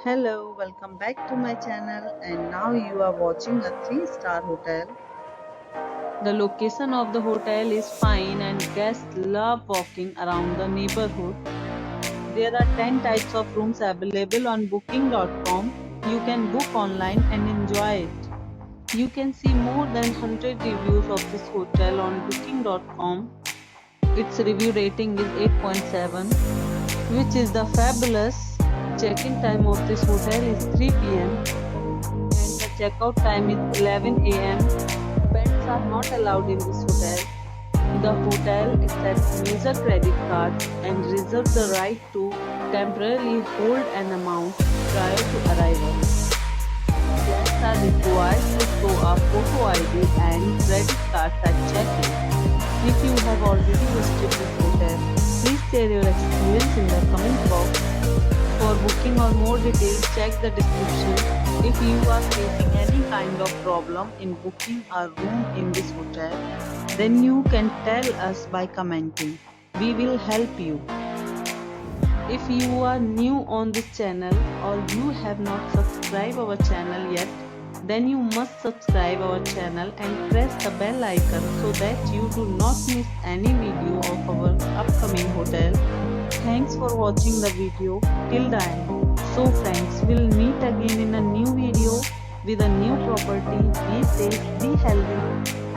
Hello, welcome back to my channel, and now you are watching a 3-star hotel. The location of the hotel is fine and guests love walking around the neighborhood. There are 10 types of rooms available on booking.com. You can book online and enjoy it. You can see more than 100 reviews of this hotel on booking.com. Its review rating is 8.7, which is the fabulous. Check-in time of this hotel is 3 p.m. and the checkout time is 11 a.m. Pets are not allowed in this hotel. The hotel accepts major credit cards and reserves the right to temporarily hold an amount prior to arrival. Guests are required to show a photo ID and credit cards at check-in. If you have already visited this hotel, please share your experience in the comment box. For booking or more details, check the description. If you are facing any kind of problem in booking a room in this hotel, then you can tell us by commenting. We will help you. If you are new on this channel or you have not subscribed our channel yet, then you must subscribe our channel and press the bell icon so that you do not miss any video of our upcoming hotel. Thanks for watching the video till the end. So friends, we'll meet again in a new video with a new property. Be safe, be healthy.